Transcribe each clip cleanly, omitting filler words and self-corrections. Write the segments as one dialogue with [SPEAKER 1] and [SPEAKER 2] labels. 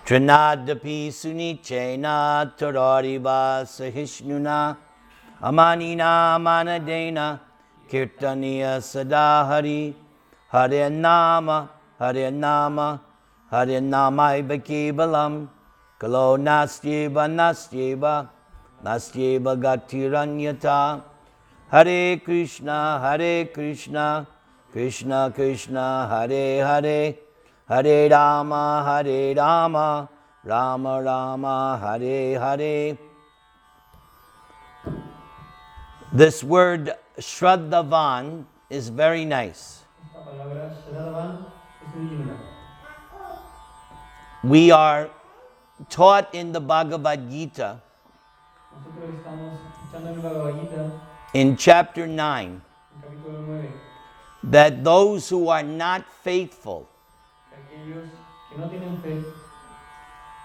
[SPEAKER 1] Trinadapi sunichena tarariva sahishnuna amanina manadena kirtaniya sadahari Hare Nama Hare Nama Hare Namaiva Kevalam Kalo Nastyeva Nastyeva Nastyeva Gatiranyata Hare Krishna Krishna Krishna Hare Hare Hare Rama Rama Rama Hare Hare. This word Shraddhavan is very nice. We are taught in the Bhagavad-Gītā in chapter 9 that those who are not faithful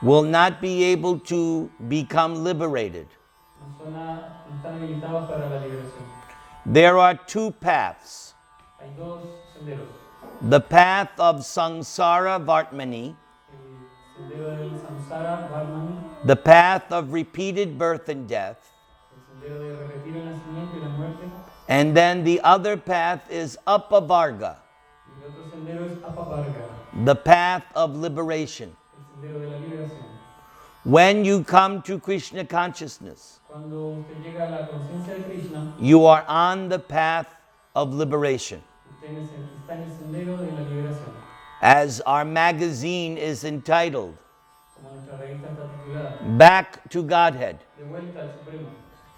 [SPEAKER 1] will not be able to become liberated. There are two paths. The path of Samsara Vartmani, the path of repeated birth and death, and then the other path is Apavarga, the path of liberation. When you come to Krishna consciousness, you are on the path of liberation. As our magazine is entitled, Back to Godhead.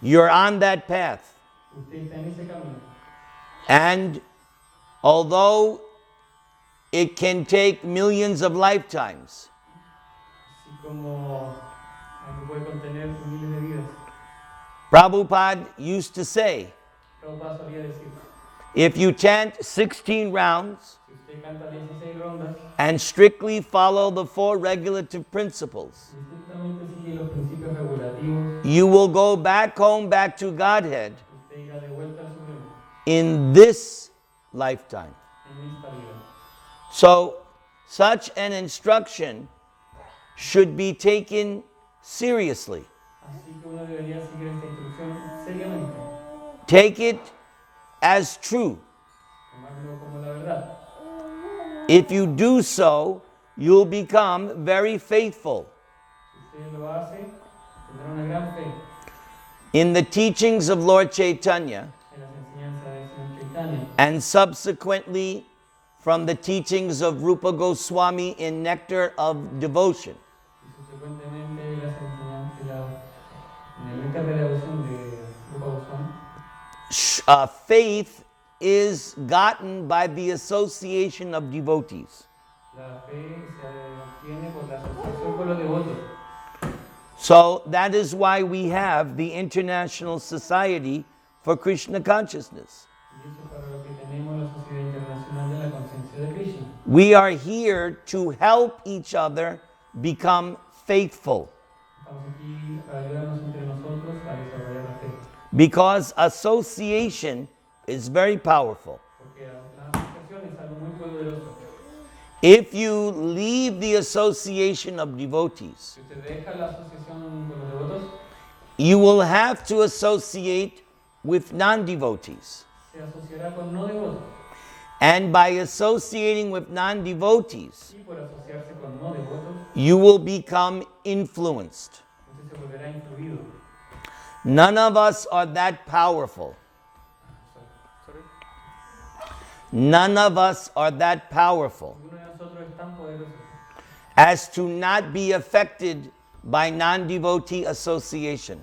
[SPEAKER 1] You're on that path. And although it can take millions of lifetimes, Prabhupada used to say, if you chant 16 rounds and strictly follow the 4 regulative principles, you will go back home, back to Godhead in this lifetime. So, such an instruction should be taken seriously. Take it as true. If you do so, you'll become very faithful. In the teachings of Lord Chaitanya, and subsequently from the teachings of Rupa Goswami in Nectar of Devotion, faith is gotten by the association of devotees. So that is why we have the International Society for Krishna Consciousness. We are here to help each other become faithful. Because association is very powerful. If you leave the association of devotees, you will have to associate with non-devotees. And by associating with non-devotees, you will become influenced. None of us are that powerful. None of us are that powerful as to not be affected by non-devotee association.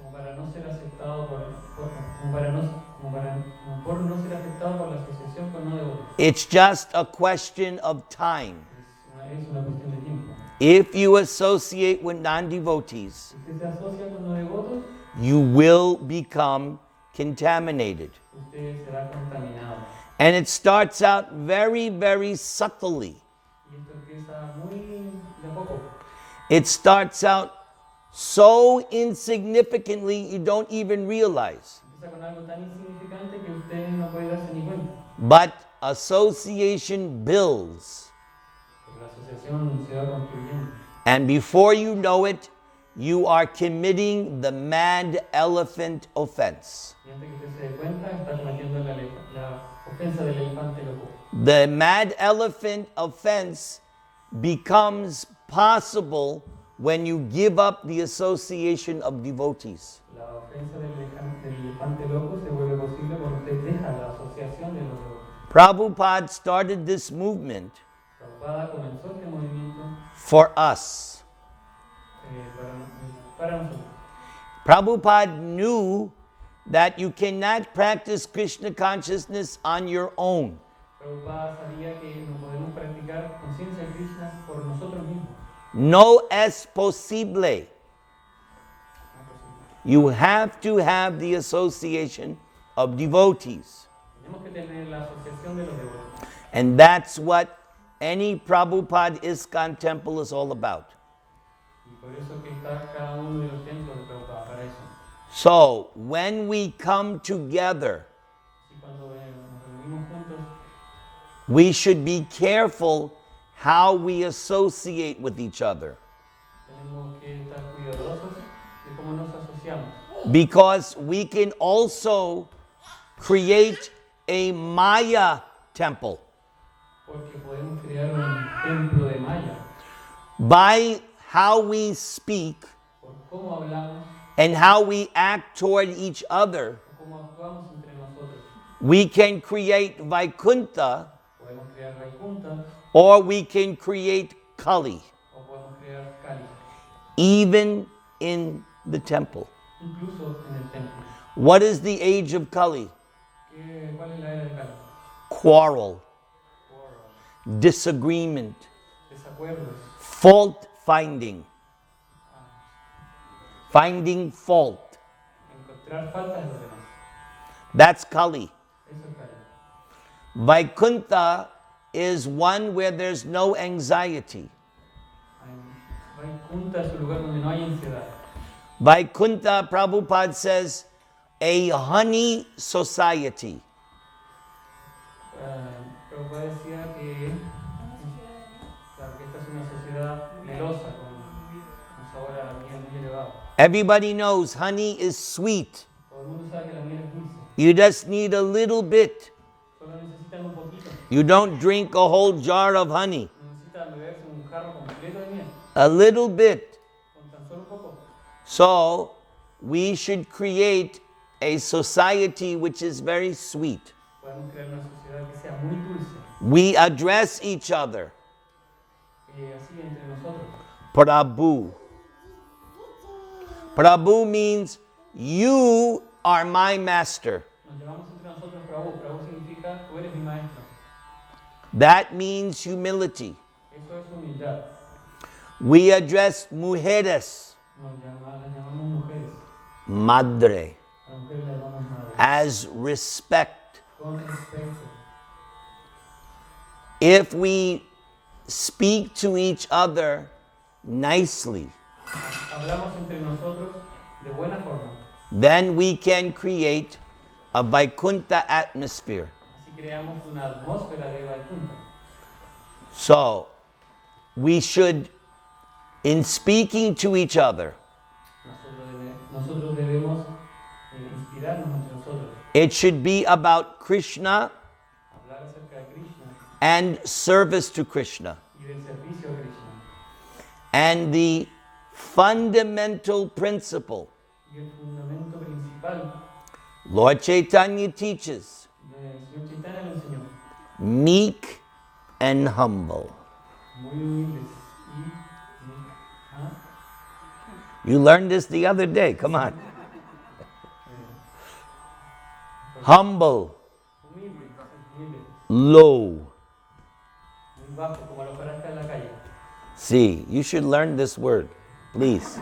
[SPEAKER 1] It's just a question of time. If you associate with non-devotees, you will become contaminated. And it starts out very, very subtly. It starts out so insignificantly you don't even realize. But association builds. And before you know it, you are committing the mad elephant offense.
[SPEAKER 2] Y antes que usted se dé cuenta, está cometiendo la ofensa del elefante loco.
[SPEAKER 1] The mad elephant offense becomes possible when you give up the association of devotees.
[SPEAKER 2] La ofensa del elefante loco se vuelve posible cuando usted deja la asociación de los devotos.
[SPEAKER 1] Prabhupada started this movement
[SPEAKER 2] Prabhupada comenzó este movimiento
[SPEAKER 1] for us.
[SPEAKER 2] para nosotros.
[SPEAKER 1] Prabhupada knew that you cannot practice Krishna consciousness on your own.
[SPEAKER 2] Prabhupada sabía que no podemos practicar conciencia de Krishna por nosotros mismos.
[SPEAKER 1] No es posible. You have to have the association of devotees.
[SPEAKER 2] Tenemos que tener la asociación de los devotos.
[SPEAKER 1] And that's what any Prabhupada ISKCON temple is all about.
[SPEAKER 2] Y por eso que está cada uno de los templos de Prabhupada para eso.
[SPEAKER 1] So, when we come together,
[SPEAKER 2] Y cuando nos reunimos juntos,
[SPEAKER 1] we should be careful how we associate with each other.
[SPEAKER 2] tenemos que estar cuidadosos de cómo nos asociamos.
[SPEAKER 1] Because we can also create a Maya temple
[SPEAKER 2] Porque podemos crear un templo de Maya
[SPEAKER 1] by how we speak
[SPEAKER 2] por cómo hablamos
[SPEAKER 1] and how we act toward each other.
[SPEAKER 2] o cómo actuamos entre nosotros.
[SPEAKER 1] We can create Vaikuntha
[SPEAKER 2] Podemos crear Vaikunta
[SPEAKER 1] or we can create Kali,
[SPEAKER 2] o podemos crear Kali,
[SPEAKER 1] even in the temple.
[SPEAKER 2] incluso en el templo.
[SPEAKER 1] What is the age of Kali?
[SPEAKER 2] ¿Cuál es la era de Kali?
[SPEAKER 1] Quarrel,
[SPEAKER 2] Por
[SPEAKER 1] disagreement,
[SPEAKER 2] desacuerdos,
[SPEAKER 1] fault finding, finding fault.
[SPEAKER 2] encontrar faltas de los demás.
[SPEAKER 1] That's Kali.
[SPEAKER 2] Eso es Kali.
[SPEAKER 1] Vaikuntha is one where there's no anxiety.
[SPEAKER 2] Vaikunta es un lugar donde no hay ansiedad.
[SPEAKER 1] Vaikuntha, Prabhupada says, a honey society.
[SPEAKER 2] Prabhupada decía que, claro, que esta es una sociedad melosa, con un sabor a miel muy elevado.
[SPEAKER 1] Everybody knows honey is sweet.
[SPEAKER 2] Todo el mundo sabe que la miel es dulce.
[SPEAKER 1] You just need a little bit.
[SPEAKER 2] Solo necesitan un poquito.
[SPEAKER 1] You don't drink a whole jar of honey.
[SPEAKER 2] No necesitan beberse un jarro completo de miel.
[SPEAKER 1] A little bit.
[SPEAKER 2] Con tan solo un poco.
[SPEAKER 1] So, we should create a society which is very sweet.
[SPEAKER 2] Podemos crear una sociedad que sea muy dulce.
[SPEAKER 1] We address each other.
[SPEAKER 2] Así entre nosotros.
[SPEAKER 1] Prabhu. Prabhu means you are my master.
[SPEAKER 2] Nos llamamos entre nosotros Prabhu. Prabhu significa tú eres mi maestro.
[SPEAKER 1] That means humility.
[SPEAKER 2] Eso es humildad.
[SPEAKER 1] We address mujeres,
[SPEAKER 2] Las llamamos mujeres.
[SPEAKER 1] madre,
[SPEAKER 2] A las mujeres las llamamos madre.
[SPEAKER 1] as respect.
[SPEAKER 2] Con respeto.
[SPEAKER 1] If we speak to each other nicely,
[SPEAKER 2] Hablamos entre nosotros de buena forma.
[SPEAKER 1] then we can create a Vaikuntha atmosphere.
[SPEAKER 2] Así creamos una atmósfera de Vaikunta.
[SPEAKER 1] So, we should, in speaking to each other,
[SPEAKER 2] Nosotros debemos inspirarnos entre nosotros.
[SPEAKER 1] it should be about Krishna
[SPEAKER 2] Hablar acerca de Krishna
[SPEAKER 1] and service to Krishna.
[SPEAKER 2] y del servicio a Krishna.
[SPEAKER 1] And the fundamental principle,
[SPEAKER 2] Y el fundamento principal,
[SPEAKER 1] Lord Chaitanya teaches,
[SPEAKER 2] el Señor Chaitanya lo enseñó.
[SPEAKER 1] meek and humble.
[SPEAKER 2] Muy humildes y ¿ah?
[SPEAKER 1] You learned this the other day, come on. Humble,
[SPEAKER 2] Humildes,
[SPEAKER 1] low.
[SPEAKER 2] muy bajo, como los paraste en la calle.
[SPEAKER 1] See, you should learn this word, please.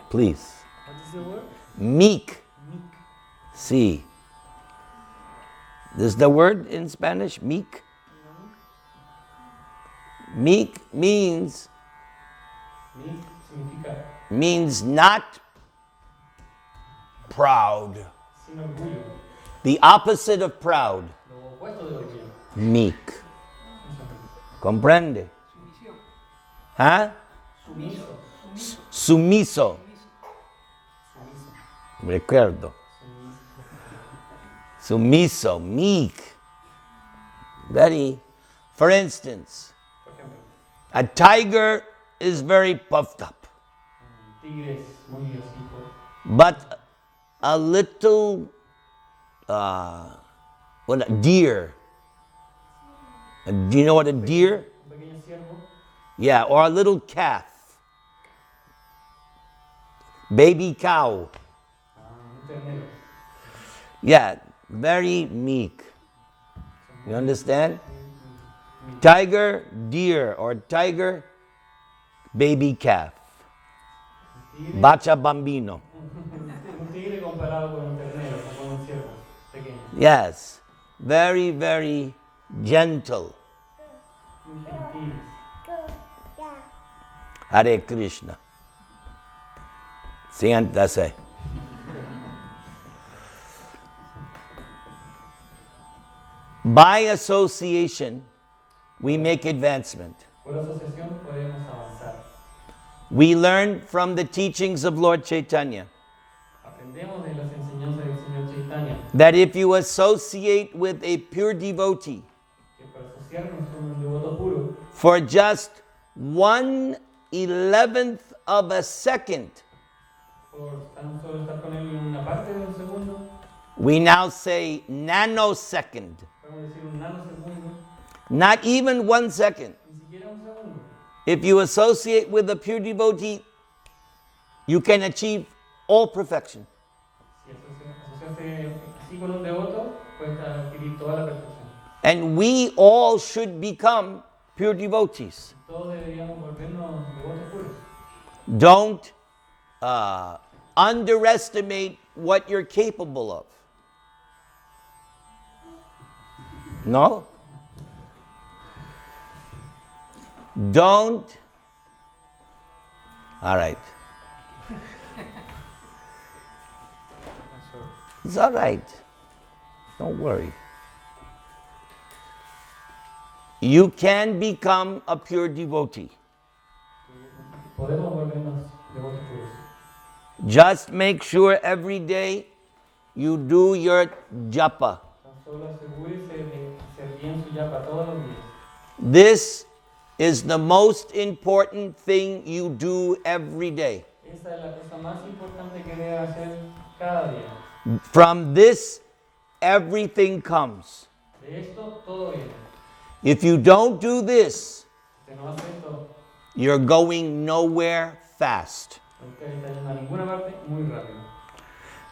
[SPEAKER 1] Please.
[SPEAKER 2] What is the word?
[SPEAKER 1] Meek.
[SPEAKER 2] Meek.
[SPEAKER 1] See. This is the word in Spanish, meek. Meek means
[SPEAKER 2] Meek significa
[SPEAKER 1] not proud.
[SPEAKER 2] sin orgullo.
[SPEAKER 1] The opposite of proud,
[SPEAKER 2] Lo opuesto de orgullo.
[SPEAKER 1] meek. ¿Comprende? ¿Ah?
[SPEAKER 2] Sumiso.
[SPEAKER 1] Sumiso. Recuerdo. Sumiso, meek. Very. For instance,
[SPEAKER 2] Por ejemplo,
[SPEAKER 1] a tiger is very puffed up,
[SPEAKER 2] un tigre es muy así,
[SPEAKER 1] but a little, what a deer. Do you know what a deer?
[SPEAKER 2] un pequeño ciervo,
[SPEAKER 1] Yeah, or a little calf. Baby cow.
[SPEAKER 2] un ternero.
[SPEAKER 1] Yeah, very meek. You understand? Tiger, deer, or tiger, baby calf.
[SPEAKER 2] Un tigre,
[SPEAKER 1] Bacha bambino.
[SPEAKER 2] un tigre comparado con un ternero, o con un ciervo pequeño.
[SPEAKER 1] Yes, very, very gentle.
[SPEAKER 2] Muy gentil.
[SPEAKER 1] Hare Krishna. Siguiente. By association, we make advancement.
[SPEAKER 2] Por asociación podemos avanzar.
[SPEAKER 1] We learn from the teachings of Lord Chaitanya
[SPEAKER 2] Aprendemos de las enseñanzas del Señor Chaitanya
[SPEAKER 1] that if you associate with a pure devotee
[SPEAKER 2] que para asociarnos con un devoto puro
[SPEAKER 1] for just 1/11th of a second,
[SPEAKER 2] por tan solo estar con él en una parte de un segundo,
[SPEAKER 1] we now say nanosecond,
[SPEAKER 2] podemos decir un nanosegundo,
[SPEAKER 1] not even 1 second.
[SPEAKER 2] ni siquiera un segundo.
[SPEAKER 1] If you associate with a pure devotee, you can achieve all perfection.
[SPEAKER 2] Si asociarse así con un devoto, puedes adquirir toda la perfección.
[SPEAKER 1] And we all should become pure devotees.
[SPEAKER 2] Todos deberíamos volvernos devotos puros.
[SPEAKER 1] Don't underestimate what you're capable of. No? Don't. All right. It's all right. Don't worry. You can become a pure devotee.
[SPEAKER 2] Podemos volvernos devotos puros.
[SPEAKER 1] Just make sure every day you do your japa.
[SPEAKER 2] Tan solo asegúrese de hacer bien su yapa todos los días.
[SPEAKER 1] This is the most important thing you do every day.
[SPEAKER 2] Esa es la cosa más importante que debe hacer cada día.
[SPEAKER 1] From this, everything comes.
[SPEAKER 2] De esto todo viene.
[SPEAKER 1] If you don't do this,
[SPEAKER 2] Si no hace esto,
[SPEAKER 1] you're going nowhere fast.
[SPEAKER 2] usted está yendo a ninguna parte muy rápido.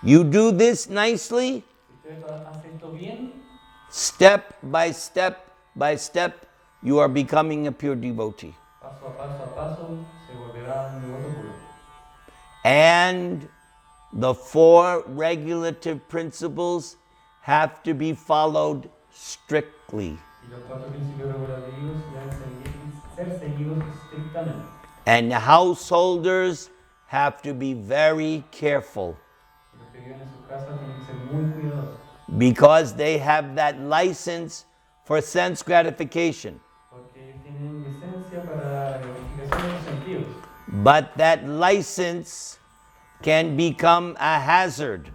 [SPEAKER 1] You do this nicely,
[SPEAKER 2] Si usted hace esto bien,
[SPEAKER 1] step by step by step, you are becoming a pure devotee.
[SPEAKER 2] paso a paso, se volverá un devoto puro.
[SPEAKER 1] And the 4 regulative principles have to be followed strictly.
[SPEAKER 2] Y los 4 principios regulativos deben ser seguidos estrictamente.
[SPEAKER 1] And householders have to be very careful
[SPEAKER 2] Y los que viven en sus casas tienen que ser muy cuidadosos,
[SPEAKER 1] because they have that license for sense gratification.
[SPEAKER 2] porque ellos tienen licencia para la gratificación de los sentidos.
[SPEAKER 1] But that license can become a hazard.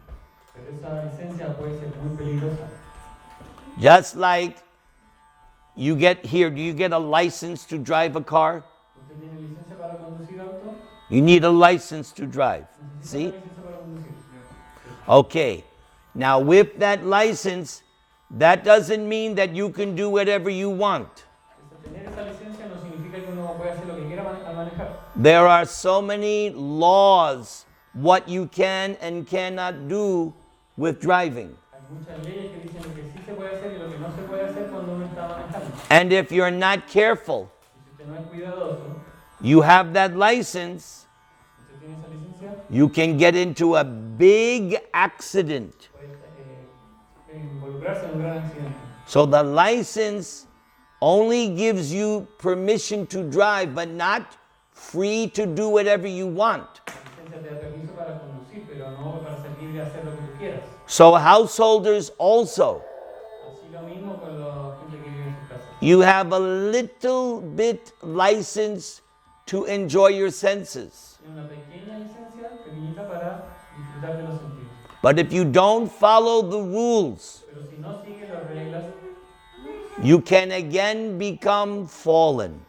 [SPEAKER 2] Pero esa licencia puede ser muy peligrosa.
[SPEAKER 1] Just like you get here, do you get a license to drive a car?
[SPEAKER 2] ¿Usted tiene licencia para conducir auto?
[SPEAKER 1] You need a license to drive.
[SPEAKER 2] ¿Necesita
[SPEAKER 1] See?
[SPEAKER 2] una licencia para conducir?
[SPEAKER 1] Okay. Now, with that license, that doesn't mean that you can do whatever you want.
[SPEAKER 2] Tener esa licencia no significa que uno puede hacer lo que quiera al manejar.
[SPEAKER 1] There are so many laws what you can and cannot do with driving.
[SPEAKER 2] Hay muchas leyes que dicen lo que sí se puede hacer y lo que no se puede hacer cuando uno está manejando.
[SPEAKER 1] And if you're not careful,
[SPEAKER 2] Y si usted no es cuidadoso,
[SPEAKER 1] you have that license,
[SPEAKER 2] usted tiene esa licencia,
[SPEAKER 1] you can get into a big accident.
[SPEAKER 2] puede involucrarse en un gran accidente.
[SPEAKER 1] So the license only gives you permission to drive, but not free to do whatever you want.
[SPEAKER 2] La licencia te da permiso para conducir, pero no para ser libre de hacer lo que tú quieras.
[SPEAKER 1] So householders also,
[SPEAKER 2] Así lo mismo con la gente que vive en sus casas.
[SPEAKER 1] you have a little bit license to enjoy your senses.
[SPEAKER 2] Tiene una pequeña licencia, pequeñita, para disfrutar de los sentidos.
[SPEAKER 1] But if you don't follow the rules,
[SPEAKER 2] Pero si no sigue las reglas,
[SPEAKER 1] you can again become fallen.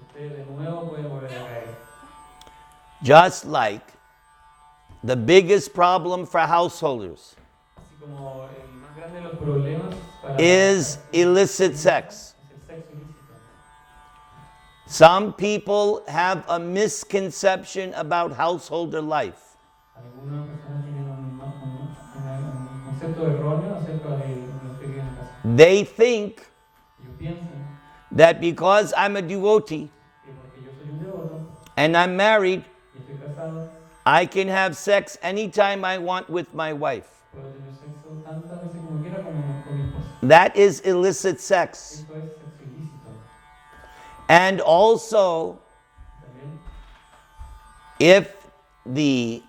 [SPEAKER 2] usted de nuevo puede volver a caer.
[SPEAKER 1] Just like the biggest problem for householders
[SPEAKER 2] Así como el más grande de los problemas para
[SPEAKER 1] is illicit sex.
[SPEAKER 2] es el sexo ilícito.
[SPEAKER 1] Some people have a misconception about householder life.
[SPEAKER 2] Algunas personas tienen un concepto erróneo acerca de lo que vive en casa.
[SPEAKER 1] They think
[SPEAKER 2] Ellos piensan
[SPEAKER 1] that because I'm a devotee
[SPEAKER 2] que porque yo soy un devoto
[SPEAKER 1] and I'm married,
[SPEAKER 2] y estoy casado,
[SPEAKER 1] I can have sex anytime I want with my wife.
[SPEAKER 2] puedo tener sexo tantas veces como quiera con mi esposa.
[SPEAKER 1] That is illicit sex.
[SPEAKER 2] Esto es sexo ilícito.
[SPEAKER 1] And also,
[SPEAKER 2] También,
[SPEAKER 1] if the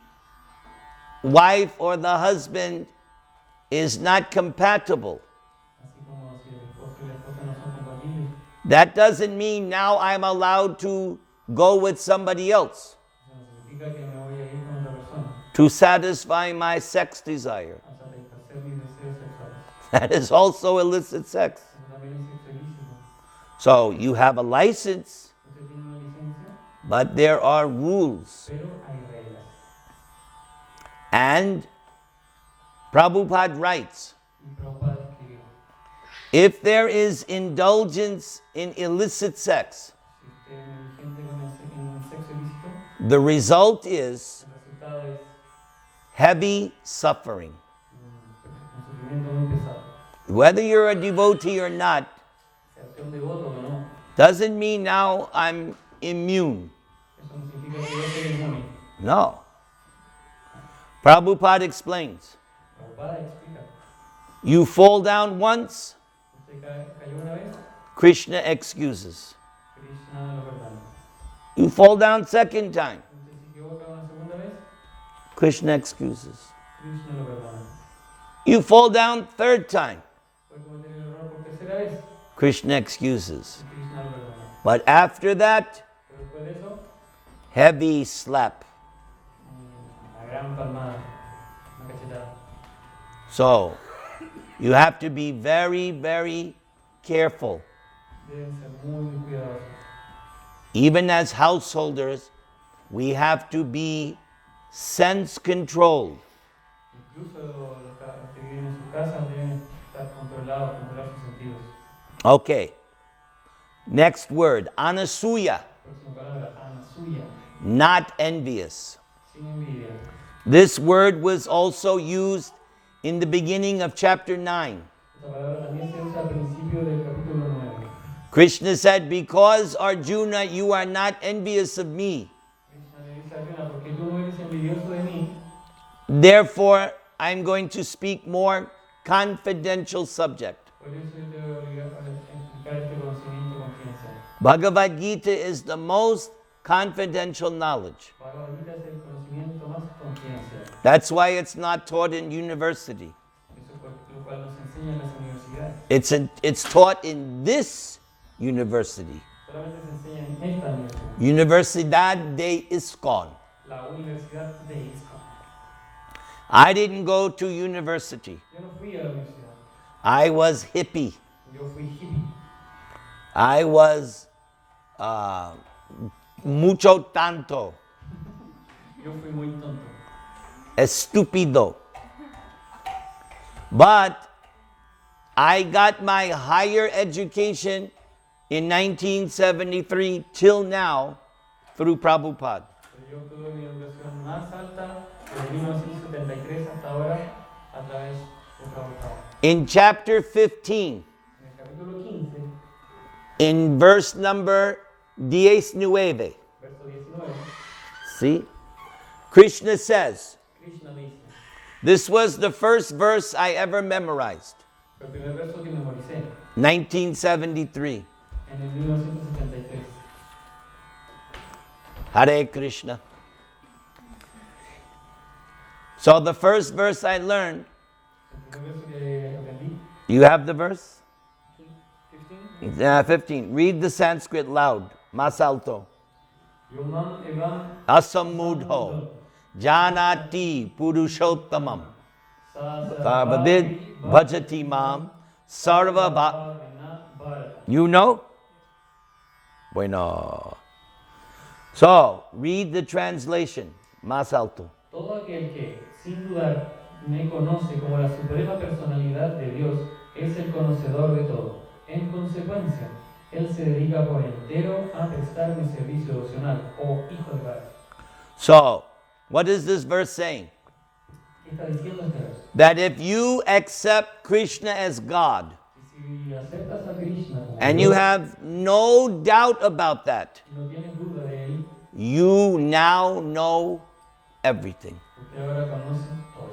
[SPEAKER 1] wife or the husband is not compatible,
[SPEAKER 2] así como si el esposo y la esposa no son compatibles,
[SPEAKER 1] that doesn't mean now I'm allowed to go with somebody else
[SPEAKER 2] eso no significa que me voy a ir con otra persona
[SPEAKER 1] to satisfy my sex desire.
[SPEAKER 2] a satisfacer mis deseos sexuales.
[SPEAKER 1] That is also illicit sex.
[SPEAKER 2] Eso también es sexo ilícito.
[SPEAKER 1] So you have a license,
[SPEAKER 2] Usted tiene una licencia,
[SPEAKER 1] but there are rules.
[SPEAKER 2] pero hay reglas.
[SPEAKER 1] And Prabhupada writes,
[SPEAKER 2] Y Prabhupada escribió,
[SPEAKER 1] if there is indulgence in illicit sex,
[SPEAKER 2] si usted es negligente en el sexo ilícito,
[SPEAKER 1] the result is
[SPEAKER 2] el resultado es
[SPEAKER 1] heavy suffering.
[SPEAKER 2] un sufrimiento muy pesado.
[SPEAKER 1] Whether you're a devotee or not,
[SPEAKER 2] Sea usted un devoto o no,
[SPEAKER 1] doesn't mean now I'm immune.
[SPEAKER 2] eso no significa que yo soy inmune.
[SPEAKER 1] No. Prabhupada explains,
[SPEAKER 2] Prabhupada explica,
[SPEAKER 1] you fall down once,
[SPEAKER 2] usted cayó una vez,
[SPEAKER 1] Krishna excuses.
[SPEAKER 2] Krishna lo perdona.
[SPEAKER 1] You fall down second time,
[SPEAKER 2] Usted se equivoca una segunda vez,
[SPEAKER 1] Krishna excuses.
[SPEAKER 2] Krishna lo perdona.
[SPEAKER 1] You fall down third time,
[SPEAKER 2] Puede cometer el error por tercera vez,
[SPEAKER 1] Krishna excuses.
[SPEAKER 2] y Krishna lo perdona.
[SPEAKER 1] But after that,
[SPEAKER 2] Pero después de eso,
[SPEAKER 1] heavy slap.
[SPEAKER 2] una gran palmada, una cachetada.
[SPEAKER 1] So, you have to be very, very careful.
[SPEAKER 2] Deben ser muy cuidadosos.
[SPEAKER 1] Even as householders, we have to be sense controlled.
[SPEAKER 2] Incluso los que viven en sus casas deben estar controlados, controlar sus sentidos.
[SPEAKER 1] Okay. Next word, anasuya,
[SPEAKER 2] Próxima palabra, anasuya,
[SPEAKER 1] not envious.
[SPEAKER 2] sin envidia.
[SPEAKER 1] This word was also used in the beginning of chapter 9.
[SPEAKER 2] Esta palabra también se usa al principio del capítulo 9.
[SPEAKER 1] Krishna said, because Arjuna, you are not envious of me,
[SPEAKER 2] Krishna le dice a Arjuna, porque tú no eres envidioso de mí,
[SPEAKER 1] therefore I'm going to speak more confidential subject.
[SPEAKER 2] por eso yo te voy a obligar a explicar este conocimiento confidencial.
[SPEAKER 1] Bhagavad-Gītā is the most confidential knowledge.
[SPEAKER 2] Bhagavad-Gītā es el conocimiento más confidencial.
[SPEAKER 1] That's why it's not taught in university.
[SPEAKER 2] Eso es lo cual nos enseña en las universidades.
[SPEAKER 1] It's taught in this university,
[SPEAKER 2] Solamente se enseña en esta universidad,
[SPEAKER 1] Universidad de ISKCON.
[SPEAKER 2] la Universidad de ISKCON.
[SPEAKER 1] I didn't go to university.
[SPEAKER 2] Yo no fui a la universidad,
[SPEAKER 1] I was hippie.
[SPEAKER 2] yo fui hippie.
[SPEAKER 1] I was mucho tanto,
[SPEAKER 2] Yo fui muy tonto.
[SPEAKER 1] estúpido. But I got my higher education in 1973 till now through Prabhupada.
[SPEAKER 2] Pero yo obtuve mi educación más alta desde 1973 hasta ahora a través de Prabhupada.
[SPEAKER 1] In chapter 15,
[SPEAKER 2] En el capítulo 15,
[SPEAKER 1] in verse number 19,
[SPEAKER 2] verso 19,
[SPEAKER 1] see? Krishna says,
[SPEAKER 2] Krishna dice,
[SPEAKER 1] this was the first verse I ever memorized,
[SPEAKER 2] el primer verso que memoricé
[SPEAKER 1] 1973.
[SPEAKER 2] en el 1973.
[SPEAKER 1] Hare Krishna. So the first verse I learned,
[SPEAKER 2] El primer verso que aprendí,
[SPEAKER 1] you have the verse?
[SPEAKER 2] 15,
[SPEAKER 1] 15. Read the Sanskrit loud, más alto.
[SPEAKER 2] Yomam evam
[SPEAKER 1] asamudho janati purushottamam sarvavid bhajati mam sarva bha. You know? Bueno. So, read the translation. Más alto.
[SPEAKER 2] Todo aquel que, sin dudar, me conoce como la suprema personalidad de Dios es el conocedor de todo. En consecuencia, él se dedica por entero a prestarme servicio devocional, oh Hijo de Padre.
[SPEAKER 1] So, what is this verse saying?
[SPEAKER 2] ¿Qué está diciendo este verso?
[SPEAKER 1] That if you accept Krishna as God,
[SPEAKER 2] Si aceptas a Krishna como
[SPEAKER 1] and
[SPEAKER 2] Dios,
[SPEAKER 1] you have no doubt about that,
[SPEAKER 2] y no tienes duda de él,
[SPEAKER 1] you now know everything.
[SPEAKER 2] usted ahora conoce todo.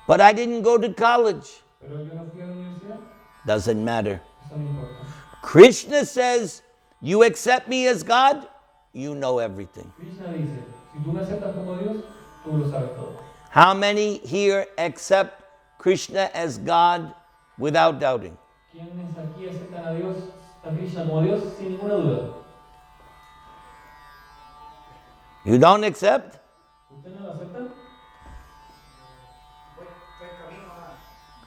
[SPEAKER 1] But I didn't go to college.
[SPEAKER 2] Pero yo no fui a la universidad,
[SPEAKER 1] Doesn't matter.
[SPEAKER 2] eso no importa.
[SPEAKER 1] Krishna says, you accept me as God, you know everything.
[SPEAKER 2] Krishna dice, si tú me aceptas como Dios, tú lo sabes todo.
[SPEAKER 1] How many here accept Krishna as God without doubting?
[SPEAKER 2] ¿Quiénes aquí aceptan a Dios, a Krishna como Dios, sin ninguna duda?
[SPEAKER 1] You don't accept?
[SPEAKER 2] ¿Usted no lo acepta?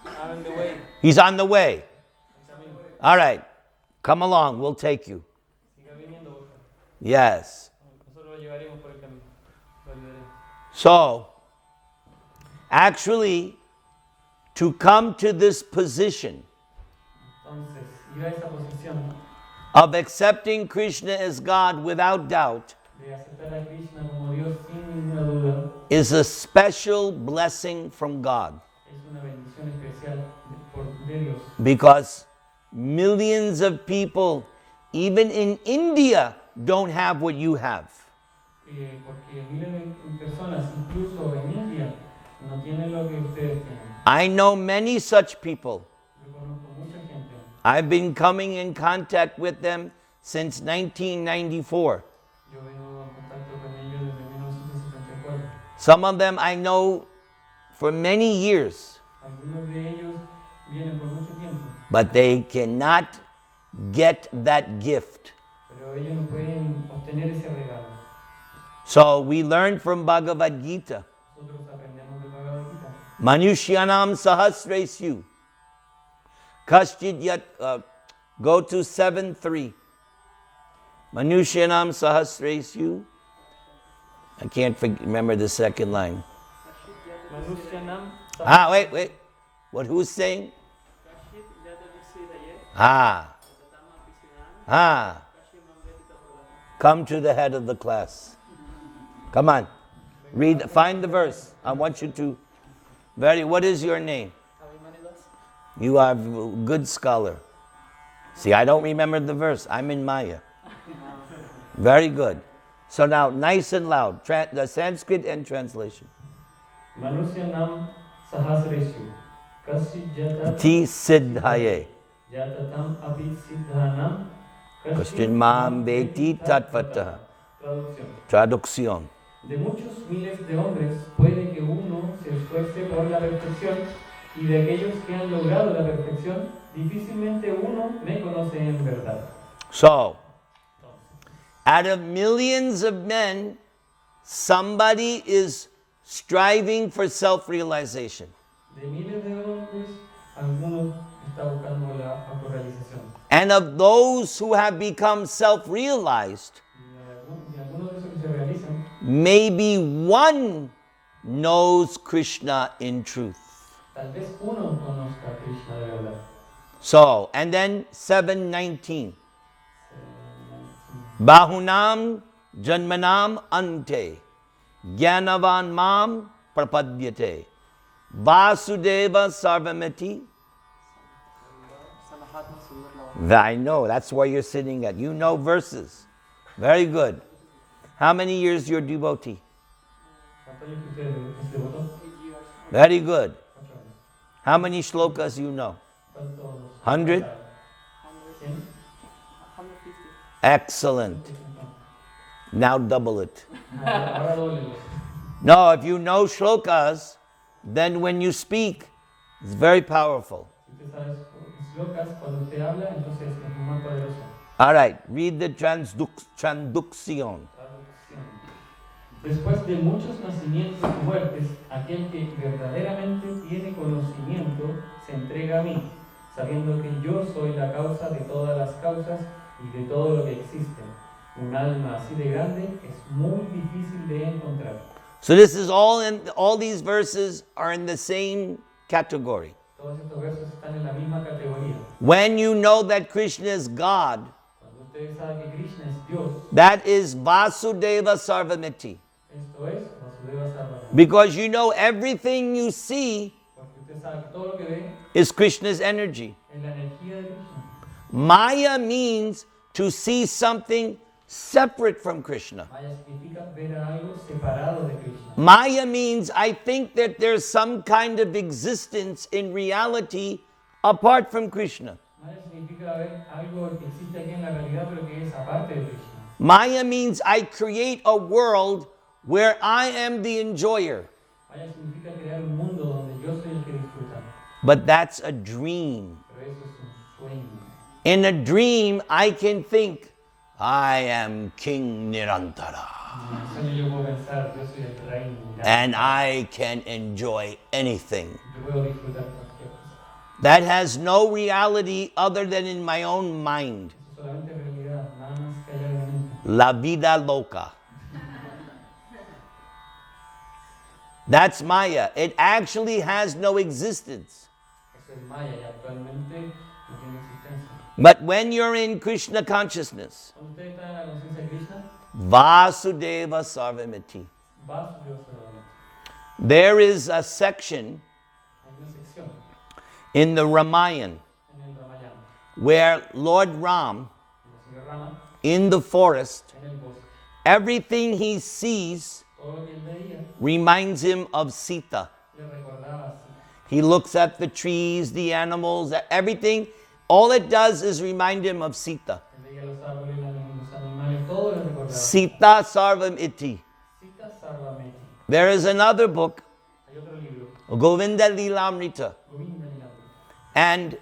[SPEAKER 2] I'm in the way.
[SPEAKER 1] He's on the way. All right. Come along. We'll take you.
[SPEAKER 2] Siga viniendo, por favor.
[SPEAKER 1] Yes.
[SPEAKER 2] Nosotros lo llevaremos por el camino. Lo ayudaremos.
[SPEAKER 1] So, actually, to come to this position
[SPEAKER 2] Entonces, ir a esa posición
[SPEAKER 1] of accepting Krishna as God without doubt
[SPEAKER 2] de aceptar a Krishna como Dios sin ninguna duda
[SPEAKER 1] is a special blessing from God,
[SPEAKER 2] es una bendición especial de Dios.
[SPEAKER 1] because millions of people, even in India, don't have what you have.
[SPEAKER 2] Porque miles de personas, incluso en India, no tienen lo que ustedes tienen.
[SPEAKER 1] I know many such people.
[SPEAKER 2] Yo conozco mucha gente.
[SPEAKER 1] I've been coming in contact with them since 1994.
[SPEAKER 2] Yo vengo en contacto con ellos desde 1974.
[SPEAKER 1] Some of them I know for many years,
[SPEAKER 2] Algunos de ellos vienen por mucho tiempo,
[SPEAKER 1] but they cannot get that gift.
[SPEAKER 2] pero ellos no pueden obtener ese regalo.
[SPEAKER 1] So we learn from Bhagavad-Gītā.
[SPEAKER 2] Nosotros aprendemos de Bhagavad-Gītā.
[SPEAKER 1] Manushyanam sahasresyu. Kaschid yat, go to 7:3. Manushyanam sahasresyu. I can't remember the second line.
[SPEAKER 2] Manusyanam
[SPEAKER 1] Wait. Who's saying? Come to the head of the class. Come on. Find the verse. I want you to. What is your name? You are a good scholar. See, I don't remember the verse. I'm in Maya. Very good. So now, nice and loud. The Sanskrit and translation.
[SPEAKER 2] Manusyanam sahasreshu kasyat
[SPEAKER 1] Ti siddhaye.
[SPEAKER 2] yatatam api siddhanam
[SPEAKER 1] Question mam beti tatvatah.
[SPEAKER 2] Traducción.
[SPEAKER 1] Traducción.
[SPEAKER 2] De muchos miles de hombres puede que uno se esfuerce por la perfección, y de aquellos que han logrado la perfección, difícilmente uno me conoce en verdad.
[SPEAKER 1] So, out of millions of men, somebody is striving for self-realization.
[SPEAKER 2] De miles de hombres, algunos están buscando la autorrealización.
[SPEAKER 1] And of those who have become self-realized,
[SPEAKER 2] Y algunos de esos que se realizan,
[SPEAKER 1] maybe one knows Krishna in truth.
[SPEAKER 2] tal vez uno conozca a Krishna de verdad.
[SPEAKER 1] So, and then 7:19. Bahunam janmanam ante gyanavan mam prapadyate Vasudeva sarvamati. I know, that's where you're sitting at. You know verses. Very good. How many years you're devotee?
[SPEAKER 2] ¿Cuántos años que usted es devoto?
[SPEAKER 1] Very good.
[SPEAKER 2] 8 años.
[SPEAKER 1] How many shlokas you know?
[SPEAKER 2] ¿Cuántos?
[SPEAKER 1] 100?
[SPEAKER 2] 100.
[SPEAKER 1] Excellent. Now double it.
[SPEAKER 2] Ahora dóblelos.
[SPEAKER 1] No, if you know shlokas, then when you speak, it's very powerful.
[SPEAKER 2] Si usted sabe locas, cuando usted habla, entonces es muy poderoso.
[SPEAKER 1] All right, read the traduction.
[SPEAKER 2] Traducción. Después de muchos nacimientos y muertes, aquel que verdaderamente tiene conocimiento se entrega a mí, sabiendo que yo soy la causa de todas las causas y de todo lo que existe. Un alma así de grande es muy difícil de encontrar.
[SPEAKER 1] So this is all these verses are in the same category.
[SPEAKER 2] Todos estos versos están en la misma categoría.
[SPEAKER 1] When you know that Krishna is God,
[SPEAKER 2] Cuando ustedes saben que Krishna es Dios,
[SPEAKER 1] that is Vasudeva Sarvamiti.
[SPEAKER 2] esto es Vasudeva Sarvamati.
[SPEAKER 1] Because you know everything you see
[SPEAKER 2] Porque usted sabe que todo lo que ve
[SPEAKER 1] is Krishna's energy.
[SPEAKER 2] es la energía de Krishna.
[SPEAKER 1] Maya means to see something separate from Krishna.
[SPEAKER 2] Maya significa ver algo separado de Krishna.
[SPEAKER 1] Maya means I think that there's some kind of existence in reality apart from Krishna.
[SPEAKER 2] Maya significa ver algo que existe aquí en la realidad pero que es aparte de Krishna.
[SPEAKER 1] Maya means I create a world where I am the enjoyer.
[SPEAKER 2] Maya significa crear un mundo donde yo soy el que disfruta.
[SPEAKER 1] But that's a dream.
[SPEAKER 2] Pero eso es un sueño.
[SPEAKER 1] In a dream, I can think, I am King Nirantara.
[SPEAKER 2] En el sueño yo puedo pensar, yo soy el rey.
[SPEAKER 1] And I can enjoy anything.
[SPEAKER 2] Yo puedo disfrutar cualquier cosa.
[SPEAKER 1] That has no reality other than in my own mind.
[SPEAKER 2] Eso solamente es realidad, nada más que allá de mi mente.
[SPEAKER 1] La vida loca. That's Maya. It actually has no existence.
[SPEAKER 2] Eso es Maya y actualmente no tiene existencia.
[SPEAKER 1] But when you're in Krishna consciousness,
[SPEAKER 2] Cuando usted está en la conciencia de Krishna,
[SPEAKER 1] Vasudeva Sarvamiti,
[SPEAKER 2] Vasudeva Sarvamati.
[SPEAKER 1] there is a section
[SPEAKER 2] Hay una sección
[SPEAKER 1] in the Ramayana
[SPEAKER 2] en el Ramayana,
[SPEAKER 1] where Lord Ram,
[SPEAKER 2] el señor Rama,
[SPEAKER 1] in the forest,
[SPEAKER 2] en el bosque.
[SPEAKER 1] everything he sees
[SPEAKER 2] Todo lo que él veía
[SPEAKER 1] reminds him of Sita.
[SPEAKER 2] le recordaba así.
[SPEAKER 1] He looks at the trees, the animals, everything. All it does is remind him of Sita.
[SPEAKER 2] Él veía los árboles, los animales, todo le recordaba.
[SPEAKER 1] Sita Sarvam Iti.
[SPEAKER 2] Sita Sarvameti.
[SPEAKER 1] There is another book,
[SPEAKER 2] Hay otro libro,
[SPEAKER 1] Govinda Lilamrita.
[SPEAKER 2] Govinda Lila.
[SPEAKER 1] And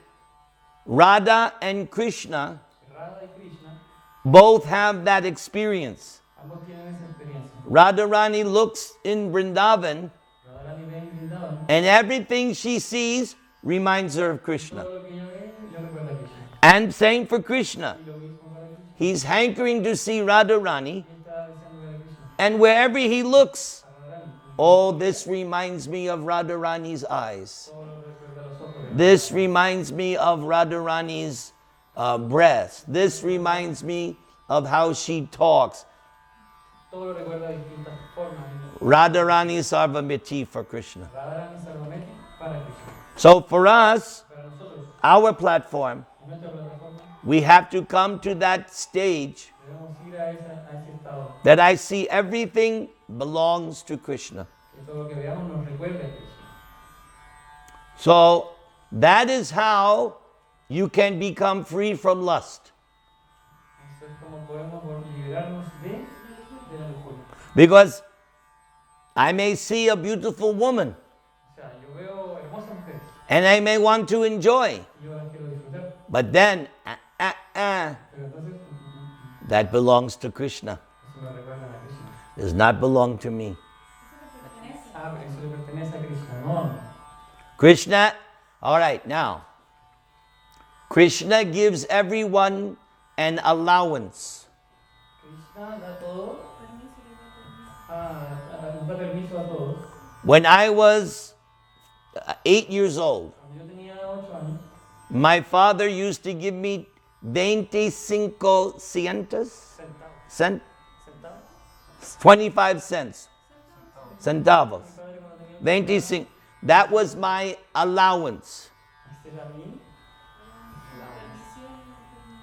[SPEAKER 1] Radha and Krishna
[SPEAKER 2] Radha y Krishna,
[SPEAKER 1] both have that experience.
[SPEAKER 2] ambos tienen esa experiencia.
[SPEAKER 1] Radharani looks in Vrindavan
[SPEAKER 2] Radharani ve y Vrindavan,
[SPEAKER 1] and everything she sees reminds her of Krishna.
[SPEAKER 2] todo lo que ella ve le recuerda a Krishna.
[SPEAKER 1] And same for Krishna.
[SPEAKER 2] Y lo mismo para Krishna.
[SPEAKER 1] He's hankering to see Radharani,
[SPEAKER 2] Él está deseando ver a Krishna.
[SPEAKER 1] and wherever he looks,
[SPEAKER 2] A Radharani,
[SPEAKER 1] oh, this reminds me of Radharani's eyes.
[SPEAKER 2] todo lo recuerda a los ojos de él.
[SPEAKER 1] This reminds me of Radharani's breath. This reminds me of how she talks.
[SPEAKER 2] Todo lo recuerda de distintas formas.
[SPEAKER 1] Radharani Sarvamiti for Krishna.
[SPEAKER 2] Radharani Sarvameti para Krishna.
[SPEAKER 1] So for us,
[SPEAKER 2] Para nosotros,
[SPEAKER 1] our platform,
[SPEAKER 2] en nuestra plataforma,
[SPEAKER 1] we have to come to that stage
[SPEAKER 2] debemos ir a ese estado.
[SPEAKER 1] that I see everything belongs to Krishna.
[SPEAKER 2] Que todo lo que veamos nos recuerde a Krishna.
[SPEAKER 1] So that is how you can become free from lust.
[SPEAKER 2] Eso es como podemos liberarnos de la lujuria.
[SPEAKER 1] Because I may see a beautiful woman
[SPEAKER 2] O sea, yo veo hermosas mujeres
[SPEAKER 1] and I may want to enjoy,
[SPEAKER 2] y yo las quiero disfrutar.
[SPEAKER 1] but then
[SPEAKER 2] Pero entonces,
[SPEAKER 1] that belongs to Krishna.
[SPEAKER 2] eso me recuerda a Krishna.
[SPEAKER 1] Does not belong to me.
[SPEAKER 2] Ah, pero eso le pertenece a Krishna, no a mí.
[SPEAKER 1] Krishna, all right, now, Krishna gives everyone an allowance.
[SPEAKER 2] Krishna da todo. Nos da permiso a todos.
[SPEAKER 1] When I was 8 years old,
[SPEAKER 2] Cuando yo tenía 8 años,
[SPEAKER 1] my father used to give me 25 cientos,
[SPEAKER 2] centavos.
[SPEAKER 1] 25 cents, centavos,
[SPEAKER 2] Mi padre cuando tenía
[SPEAKER 1] 25. That was my allowance.
[SPEAKER 2] ese era mi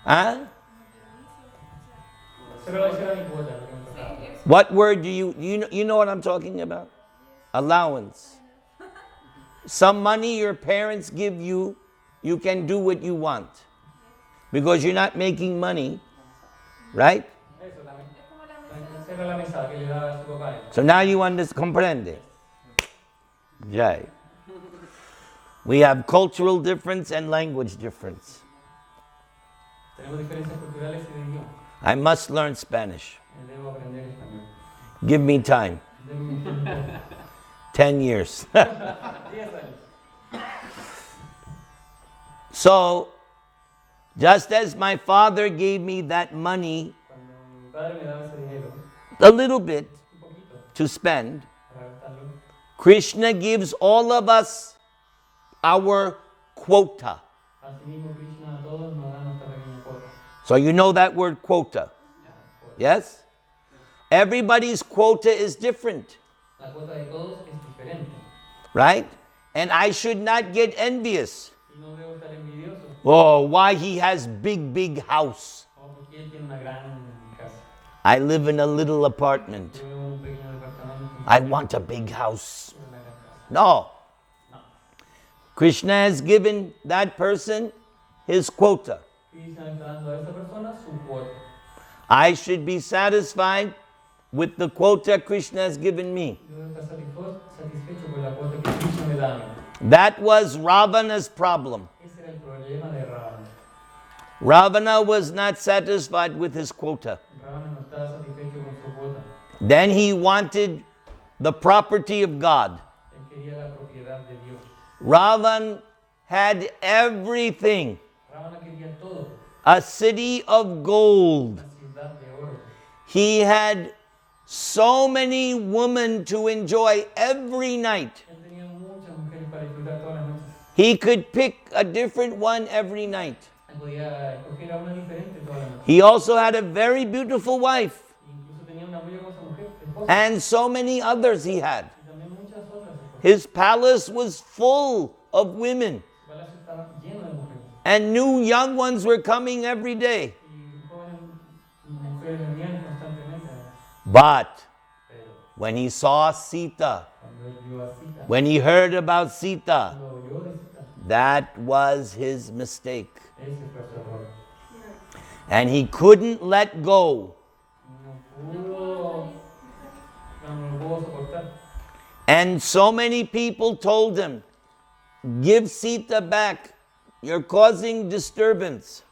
[SPEAKER 1] Huh?
[SPEAKER 2] Pero esa era mi cuota, lo que me tocaba.
[SPEAKER 1] What word do you know what I'm talking about? Allowance. Some money your parents give you, you can do what you want. Because you're not making money, right?
[SPEAKER 2] Eso también. Esa era la mesada que le daba a su papá.
[SPEAKER 1] So now you comprende. Jai. We have cultural difference and language difference.
[SPEAKER 2] Tenemos diferencias culturales y de idioma.
[SPEAKER 1] I must learn Spanish.
[SPEAKER 2] Debo aprender español.
[SPEAKER 1] Give me time.
[SPEAKER 2] Denme un tiempo.
[SPEAKER 1] 10 years.
[SPEAKER 2] 10 años.
[SPEAKER 1] So, just as my father gave me that money,
[SPEAKER 2] Cuando mi padre me daba ese dinero,
[SPEAKER 1] a little bit
[SPEAKER 2] un poquito,
[SPEAKER 1] to spend,
[SPEAKER 2] para gastarlo,
[SPEAKER 1] Krishna gives all of us our quota.
[SPEAKER 2] asimismo Krishna a todos nos da nuestra pequeña cuota.
[SPEAKER 1] So you know that word quota. Yes? Everybody's quota is different,
[SPEAKER 2] La cuota de todos es diferente.
[SPEAKER 1] right? And I should not get envious.
[SPEAKER 2] Y no debo estar envidioso.
[SPEAKER 1] Oh, why he has big house.
[SPEAKER 2] O porque él tiene una gran casa.
[SPEAKER 1] I live in a little apartment.
[SPEAKER 2] Yo vivo en un pequeño departamento.
[SPEAKER 1] I want a big house.
[SPEAKER 2] Una gran casa.
[SPEAKER 1] No.
[SPEAKER 2] No.
[SPEAKER 1] Krishna has given that person his quota.
[SPEAKER 2] Krishna está dando a esa persona su cuota.
[SPEAKER 1] I should be satisfied with the quota Krishna has given me.
[SPEAKER 2] Yo debo estar satisfecho con la cuota que Krishna me da a mí.
[SPEAKER 1] That was Ravana's problem.
[SPEAKER 2] Ese era el problema de Ravana.
[SPEAKER 1] Ravana was not satisfied with his quota.
[SPEAKER 2] Ravana no estaba satisfecho con su cuota.
[SPEAKER 1] Then he wanted the property of God.
[SPEAKER 2] Él quería la propiedad de Dios.
[SPEAKER 1] Ravan had everything.
[SPEAKER 2] Ravana quería todo.
[SPEAKER 1] A city of gold.
[SPEAKER 2] Una ciudad de oro.
[SPEAKER 1] He had so many women to enjoy every night.
[SPEAKER 2] Él tenía muchas mujeres para disfrutar todas las noches.
[SPEAKER 1] He could pick a different one every night.
[SPEAKER 2] Él podía escoger a una diferente todas las noches.
[SPEAKER 1] He also had a very beautiful wife.
[SPEAKER 2] Incluso tenía una muy hermosa mujer, esposa.
[SPEAKER 1] And so many others he had.
[SPEAKER 2] Y también muchas otras esposas.
[SPEAKER 1] His palace was full of women.
[SPEAKER 2] Su palacio estaba lleno de mujeres.
[SPEAKER 1] And new young ones were coming every day.
[SPEAKER 2] Y jóvenes mujeres venían constantemente.
[SPEAKER 1] But
[SPEAKER 2] Pero
[SPEAKER 1] when he saw Sita,
[SPEAKER 2] cuando él vio a Sita,
[SPEAKER 1] when he heard about Sita,
[SPEAKER 2] cuando oyó de Sita,
[SPEAKER 1] that was his mistake.
[SPEAKER 2] ese fue su error.
[SPEAKER 1] And he couldn't let go.
[SPEAKER 2] No lo pudo soportar.
[SPEAKER 1] And so many people told him, give Sita back. You're causing disturbance.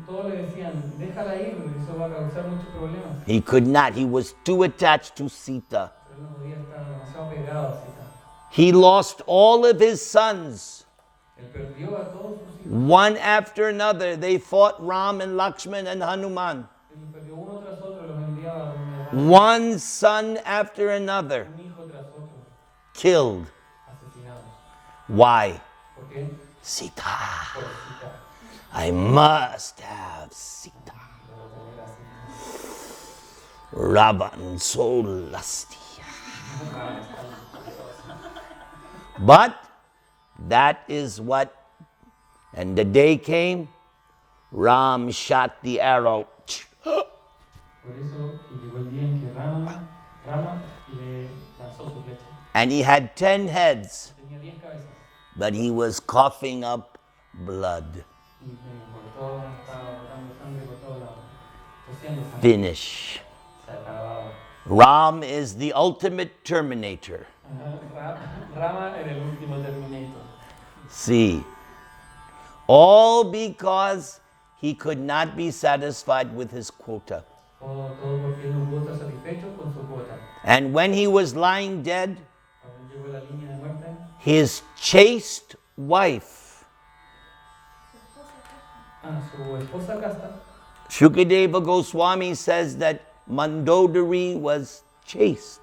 [SPEAKER 2] Todos le decían, déjala ir, eso va a causar muchos problemas.
[SPEAKER 1] He could not. He was too attached to Sita.
[SPEAKER 2] Pero él no podía estar demasiado pegado a Sita.
[SPEAKER 1] He lost all of his sons,
[SPEAKER 2] Él perdió a todos sus hijos.
[SPEAKER 1] one after another. They fought Ram and Lakshman and Hanuman.
[SPEAKER 2] Él perdió uno tras otro, los enviaba donde era
[SPEAKER 1] One son after another
[SPEAKER 2] un hijo tras otro,
[SPEAKER 1] killed.
[SPEAKER 2] asesinados.
[SPEAKER 1] Why?
[SPEAKER 2] ¿Por qué?
[SPEAKER 1] Sita.
[SPEAKER 2] Por Sita.
[SPEAKER 1] I must have Sita.
[SPEAKER 2] Debo tener a Sita.
[SPEAKER 1] Ravan, so lusty. But that is what, and the day came, Ram shot the arrow.
[SPEAKER 2] Por eso llegó el día en que Rama le lanzó su flecha.
[SPEAKER 1] And he had 10 heads,
[SPEAKER 2] Tenía 10 cabezas
[SPEAKER 1] but he was coughing up blood.
[SPEAKER 2] y por todo estaba botando sangre por todos lados, tosiendo sangre.
[SPEAKER 1] Finish.
[SPEAKER 2] Se acababa.
[SPEAKER 1] Ram is the ultimate terminator.
[SPEAKER 2] Rama era el último Terminator.
[SPEAKER 1] See, all because he could not be satisfied with his quota.
[SPEAKER 2] Todo porque él no pudo estar satisfecho con su cuota.
[SPEAKER 1] And when he was lying dead,
[SPEAKER 2] Cuando llegó la línea de muerte,
[SPEAKER 1] his chaste wife,
[SPEAKER 2] su esposa casta,
[SPEAKER 1] Shukadeva Goswami, says that Mandodari was chaste.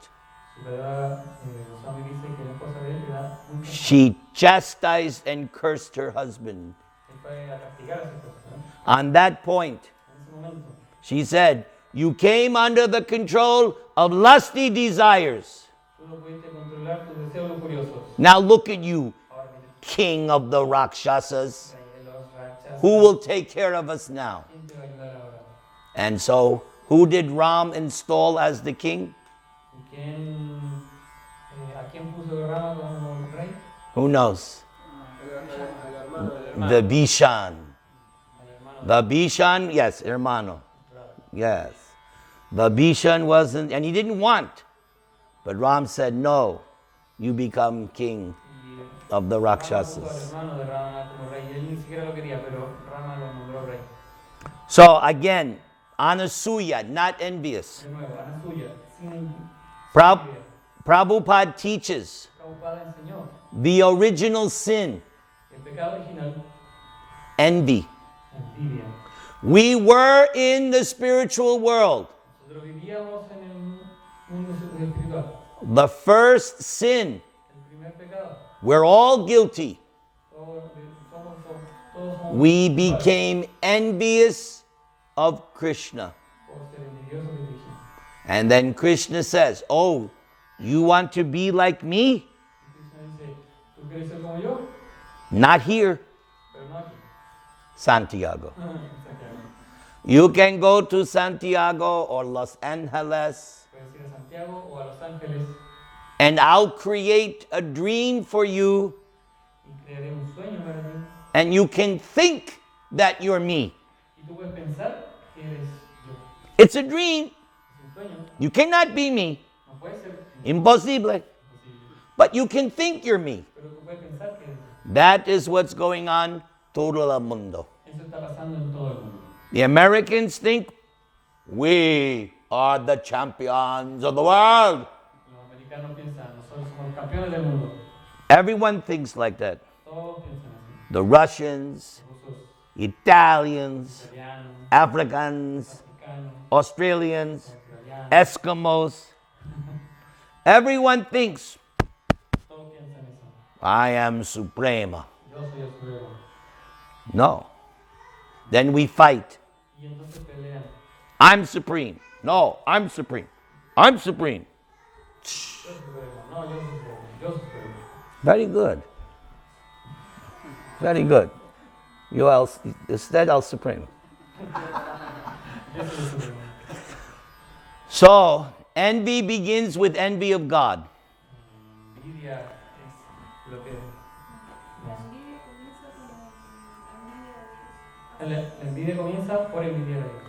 [SPEAKER 2] su verdad, Goswami dice que la esposa de él era muy castada.
[SPEAKER 1] She chastised and cursed her husband.
[SPEAKER 2] Él fue a castigar a su esposa, ¿no?
[SPEAKER 1] On that point,
[SPEAKER 2] En ese momento,
[SPEAKER 1] she said, you came under the control of lusty desires.
[SPEAKER 2] tú no pudiste controlar tus deseos lujuriosos.
[SPEAKER 1] Now look at you,
[SPEAKER 2] Ahora mira,
[SPEAKER 1] king of the Rakshasas.
[SPEAKER 2] rey de los Rakshasas,
[SPEAKER 1] Who will take care of us now?
[SPEAKER 2] ¿quién te va a ayudar ahora?
[SPEAKER 1] And so, who did Ram install as the king?
[SPEAKER 2] ¿Y a quién puso Rama como rey?
[SPEAKER 1] Who knows? The Bishan.
[SPEAKER 2] Al hermano
[SPEAKER 1] The Bishan, yes, hermano. Yes. The Bishan wasn't, and he didn't want. But Ram said, no, you become king
[SPEAKER 2] y
[SPEAKER 1] of the
[SPEAKER 2] Rama puso al
[SPEAKER 1] Rakshasas.
[SPEAKER 2] hermano de Rama como rey. Él ni siquiera lo quería, pero Rama lo nombró rey.
[SPEAKER 1] So again, Anasuya, not envious.
[SPEAKER 2] De nuevo, Anasuya, sin
[SPEAKER 1] Prab-
[SPEAKER 2] envidia.
[SPEAKER 1] Prabhupada teaches
[SPEAKER 2] Prabhupada enseñó
[SPEAKER 1] the original sin,
[SPEAKER 2] el pecado original,
[SPEAKER 1] envy.
[SPEAKER 2] envidia.
[SPEAKER 1] We were in the spiritual world.
[SPEAKER 2] Nosotros vivíamos en el mundo espiritual.
[SPEAKER 1] The first sin,
[SPEAKER 2] El primer pecado.
[SPEAKER 1] we're all guilty.
[SPEAKER 2] Todos somos
[SPEAKER 1] We
[SPEAKER 2] iguales
[SPEAKER 1] became envious of Krishna.
[SPEAKER 2] por ser envidiosos de Krishna.
[SPEAKER 1] And then Krishna says, oh, you want to be like me?
[SPEAKER 2] Y Krishna dice, ¿tú quieres ser como yo?
[SPEAKER 1] Not here,
[SPEAKER 2] Pero no aquí.
[SPEAKER 1] Santiago.
[SPEAKER 2] Santiago.
[SPEAKER 1] You can go to Santiago or Los Angeles,
[SPEAKER 2] Puedes ir a Santiago o a Los Ángeles
[SPEAKER 1] and I'll create a dream for you,
[SPEAKER 2] y crearé un sueño para ti.
[SPEAKER 1] and you can think that you're me.
[SPEAKER 2] Y tú puedes pensar que eres yo.
[SPEAKER 1] It's a dream.
[SPEAKER 2] Es un sueño.
[SPEAKER 1] You cannot be me.
[SPEAKER 2] No puede ser
[SPEAKER 1] Impossible.
[SPEAKER 2] imposible.
[SPEAKER 1] But you can think you're me.
[SPEAKER 2] Pero tú puedes pensar que eres yo.
[SPEAKER 1] That is what's going on todo el mundo.
[SPEAKER 2] Eso está pasando en todo el mundo.
[SPEAKER 1] The Americans think we are the champions of the world.
[SPEAKER 2] Los americanos piensan, nosotros somos los campeones del mundo.
[SPEAKER 1] Everyone thinks like that.
[SPEAKER 2] Todos piensan así.
[SPEAKER 1] The Russians,
[SPEAKER 2] Los rusos,
[SPEAKER 1] Italians,
[SPEAKER 2] italianos,
[SPEAKER 1] Africans,
[SPEAKER 2] africanos,
[SPEAKER 1] Australians,
[SPEAKER 2] australianos.
[SPEAKER 1] Eskimos. Everyone thinks
[SPEAKER 2] Todos piensan eso.
[SPEAKER 1] I am suprema.
[SPEAKER 2] Yo soy el supremo.
[SPEAKER 1] No. Then we fight.
[SPEAKER 2] Y entonces pelean.
[SPEAKER 1] I'm supreme. No, I'm supreme. I'm supreme.
[SPEAKER 2] Yo soy supremo. No, yo soy supremo. Yo soy supremo.
[SPEAKER 1] Very good. Very good. You are instead al supreme.
[SPEAKER 2] Yo soy el supremo.
[SPEAKER 1] So, envy begins with envy of God.
[SPEAKER 2] Envidia es lo que... La envidia comienza por envidiar a Dios.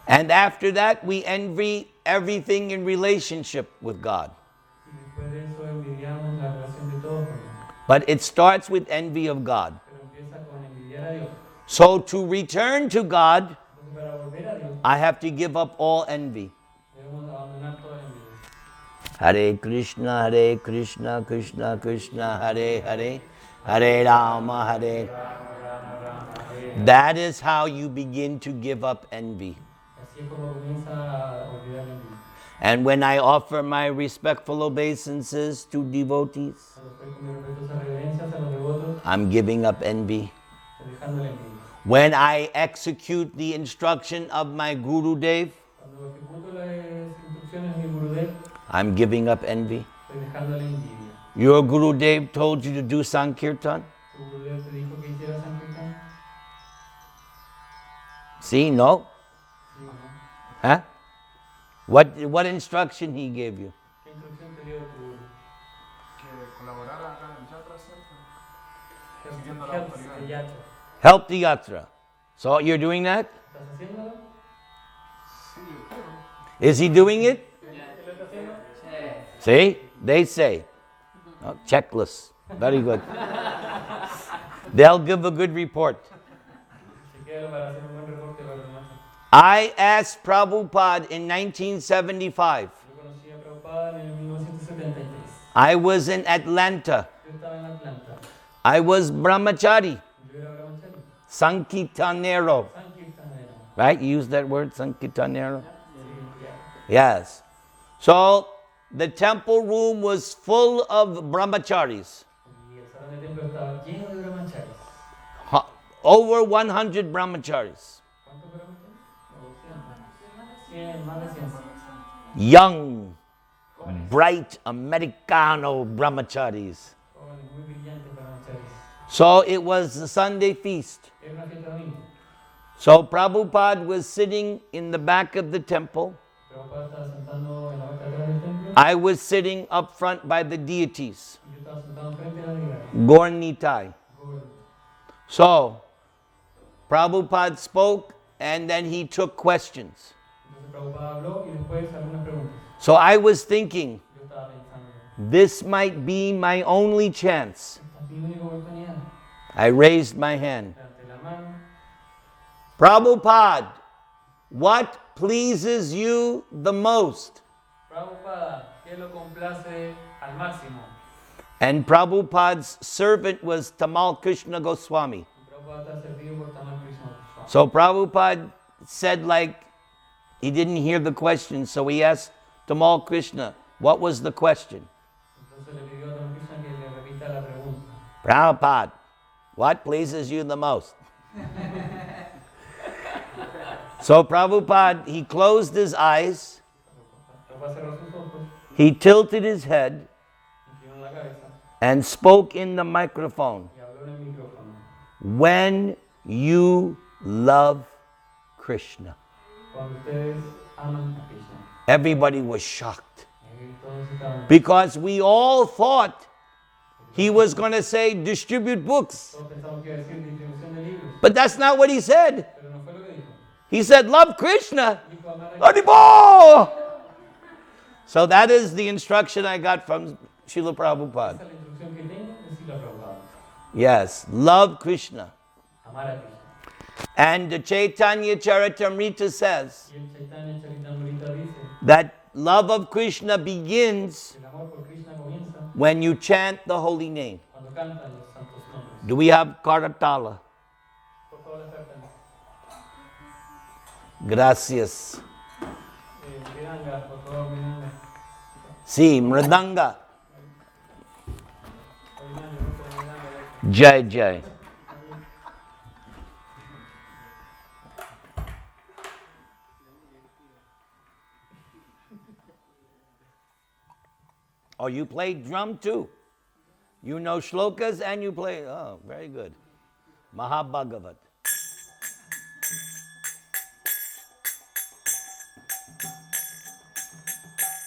[SPEAKER 1] And after that, we envy everything in relationship with God.
[SPEAKER 2] Y después de eso envidiamos la relación de todos con Dios.
[SPEAKER 1] But it starts with envy of God.
[SPEAKER 2] Pero empieza con envidiar a Dios.
[SPEAKER 1] So, to return to God,
[SPEAKER 2] Entonces para volver a Dios
[SPEAKER 1] I have to give up all envy.
[SPEAKER 2] debemos abandonar toda la envidia.
[SPEAKER 1] Hare Krishna, Krishna Krishna, Hare Hare, Hare Rama, Hare. That is how you begin to give up envy.
[SPEAKER 2] Así es como comienza a olvidar la envidia.
[SPEAKER 1] And when I offer my respectful obeisances to devotees,
[SPEAKER 2] Cuando estoy con mis respetuosas reverencias a los devotos,
[SPEAKER 1] I'm giving up envy.
[SPEAKER 2] estoy dejando la envidia.
[SPEAKER 1] When I execute the instruction of my Guru Dev,
[SPEAKER 2] Cuando ejecuto las instrucciones de mi Gurudev,
[SPEAKER 1] I'm giving up envy.
[SPEAKER 2] estoy dejando la envidia.
[SPEAKER 1] Your Guru Dev told you to do Sankirtan?
[SPEAKER 2] ¿Tu Gurudev te dijo que hicieras Sankirtan?
[SPEAKER 1] See, no?
[SPEAKER 2] Sí o no.
[SPEAKER 1] Huh? What instruction he gave you?
[SPEAKER 2] ¿Qué instrucción te dio tu Guru?
[SPEAKER 3] Que colaborara acá en el Chakra Center. Siguiendo la
[SPEAKER 2] Help
[SPEAKER 3] autoridad.
[SPEAKER 2] the yatra.
[SPEAKER 1] Help the yatra. So you're doing that?
[SPEAKER 2] ¿Estás haciéndolo?
[SPEAKER 3] Sí, yo creo.
[SPEAKER 1] Is he doing it?
[SPEAKER 2] ¿Él lo está haciendo?
[SPEAKER 1] See? They say. Oh, checklist. Very good. They'll give a good report.
[SPEAKER 2] Se queda para hacer un buen reporte para los demás.
[SPEAKER 1] I asked Prabhupada in 1975.
[SPEAKER 2] Yo conocí a Prabhupada en el 1973.
[SPEAKER 1] I was in Atlanta.
[SPEAKER 2] Yo estaba en Atlanta.
[SPEAKER 1] I was brahmachari,
[SPEAKER 2] Yo era brahmachari.
[SPEAKER 1] sankirtanero.
[SPEAKER 2] Sankirtanero.
[SPEAKER 1] Right? You use that word, sankirtanero?
[SPEAKER 2] Sí, ya.
[SPEAKER 1] Yes. So the temple room was full of brahmacharis.
[SPEAKER 2] Y el salón de templo estaba lleno de brahmacharis.
[SPEAKER 1] Over 100 brahmacharis.
[SPEAKER 2] ¿Cuántos brahmacharis? 100, más de 100.
[SPEAKER 1] Young, bright Americano brahmacharis.
[SPEAKER 2] Jóvenes muy brillantes brahmacharis.
[SPEAKER 1] So it was the Sunday feast.
[SPEAKER 2] Era una fiesta domingo.
[SPEAKER 1] So Prabhupada was sitting in the back of the temple.
[SPEAKER 2] Prabhupada estaba sentando en la parte de atrás del templo.
[SPEAKER 1] I was sitting up front by the deities,
[SPEAKER 2] Y yo estaba sentado enfrente de la deidad.
[SPEAKER 1] Gornitai.
[SPEAKER 2] Gordon.
[SPEAKER 1] So Prabhupada spoke and then he took questions.
[SPEAKER 2] Entonces Prabhupada habló y después algunas preguntas.
[SPEAKER 1] So I was thinking,
[SPEAKER 2] Yo estaba pensando,
[SPEAKER 1] this might be my only chance.
[SPEAKER 2] esta es mi única oportunidad.
[SPEAKER 1] I raised my hand.
[SPEAKER 2] Levanté la mano.
[SPEAKER 1] Prabhupada, what pleases you the most?
[SPEAKER 2] Prabhupada, que lo complace al máximo.
[SPEAKER 1] And Prabhupada's servant was Tamal Krishna Goswami.
[SPEAKER 2] Prabhupada está servido por Tamal Krishna Goswami.
[SPEAKER 1] So Prabhupada said like he didn't hear the question, so he asked Tamal Krishna, what was the question?
[SPEAKER 2] Entonces le pidió a Tamal Krishna que le repita la pregunta.
[SPEAKER 1] Prabhupada, what pleases you the most? So Prabhupada, he closed his eyes,
[SPEAKER 2] Prabhupada cerró sus ojos,
[SPEAKER 1] he tilted his head,
[SPEAKER 2] inclinó la cabeza
[SPEAKER 1] and spoke in the microphone.
[SPEAKER 2] y habló en el micrófono.
[SPEAKER 1] When you love Krishna.
[SPEAKER 2] Cuando ustedes aman a Krishna.
[SPEAKER 1] Everybody was shocked
[SPEAKER 2] Todos estaban,
[SPEAKER 1] because we all thought he was going to say distribute books.
[SPEAKER 2] todos pensamos que iba a decir distribución de libros,
[SPEAKER 1] But that's not what he said.
[SPEAKER 2] pero no fue lo que dijo.
[SPEAKER 1] He said, love Krishna.
[SPEAKER 2] Dijo amar a Krishna.
[SPEAKER 1] Haribol! So that is the instruction I got from Srila
[SPEAKER 2] Esa
[SPEAKER 1] Prabhupada.
[SPEAKER 2] es la instrucción que tengo de Srila Prabhupada.
[SPEAKER 1] Yes, love Krishna.
[SPEAKER 2] Amar a Krishna.
[SPEAKER 1] And the Chaitanya Charitamrita says
[SPEAKER 2] Y el Chaitanya Charitamrita dice,
[SPEAKER 1] that love of Krishna begins
[SPEAKER 2] el amor por Krishna comienza
[SPEAKER 1] when you chant the holy name.
[SPEAKER 2] cuando cantan los santos nombres.
[SPEAKER 1] Do we have Karatala?
[SPEAKER 2] Por favor, las cartas.
[SPEAKER 1] Gracias.
[SPEAKER 2] Miranga, por favor, Miranga.
[SPEAKER 1] Sí, Mridanga.
[SPEAKER 2] Miranga, Miranga.
[SPEAKER 1] Jai Jai. Oh, you play drum too? You know shlokas and you play. Oh, very good. Mahabhagavat.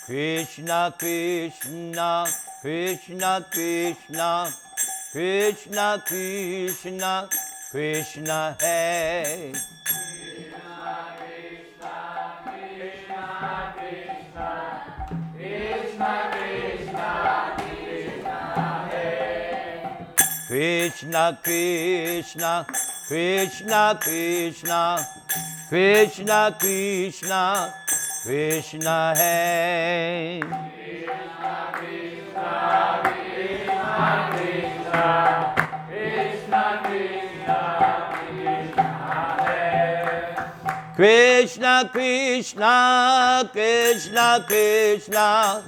[SPEAKER 1] Krishna, Krishna, Krishna, Krishna, Krishna, Krishna, Krishna, Hey. Krishna, Krishna, Krishna, Krishna, Krishna, Krishna, Krishna, Hey. Krishna, Krishna, Krishna, Krishna,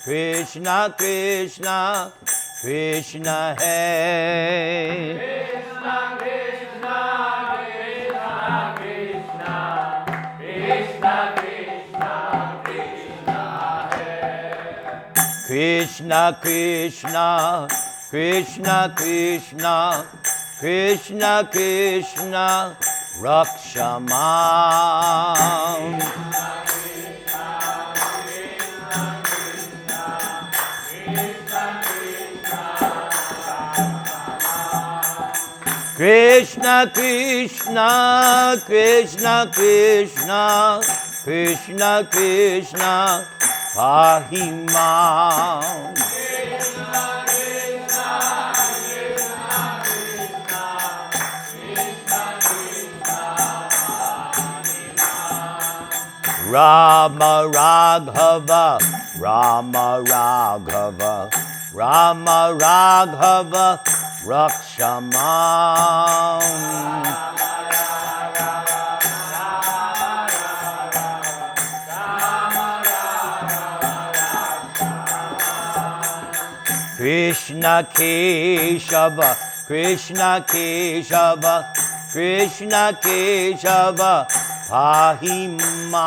[SPEAKER 1] Krishna, Krishna, Krishna, Hey. Krishna, Krishna, Krishna, Krishna, Krishna, Krishna, Rakshamam. Krishna, Krishna, Krishna, Krishna, Krishna, Krishna, Pahimam. Rama Raghava, Rama Raghava, Rama Raghava, Rakshamam. Krishna Keshava, Krishna Keshava, Krishna Keshava, Pahimam.